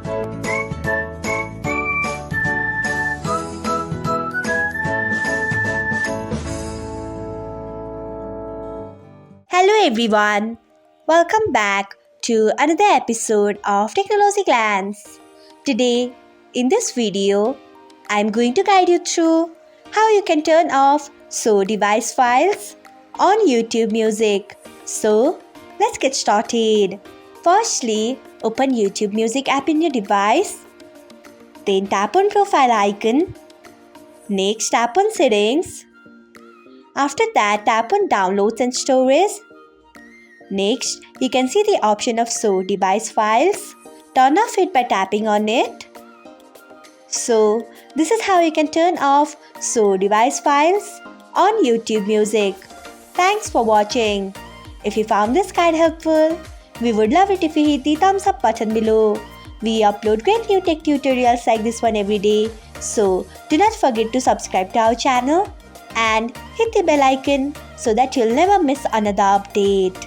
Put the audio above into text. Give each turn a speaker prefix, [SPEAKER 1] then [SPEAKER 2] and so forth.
[SPEAKER 1] Hello everyone, welcome back to another episode of Technologyglance. Today, in this video, I am going to guide you through how you can turn off show device files on YouTube Music. So, let's get started. Firstly, open YouTube Music app in your device. Then tap on profile icon. Next, tap on settings. After that, tap on downloads and storage. Next, you can see the option of show device files. Turn off it by tapping on it. So, this is how you can turn off show device files on YouTube Music. Thanks for watching. If you found this guide helpful, we would love it if you hit the thumbs up button below. We upload great new tech tutorials like this one every day. So, do not forget to subscribe to our channel and hit the bell icon so that you'll never miss another update.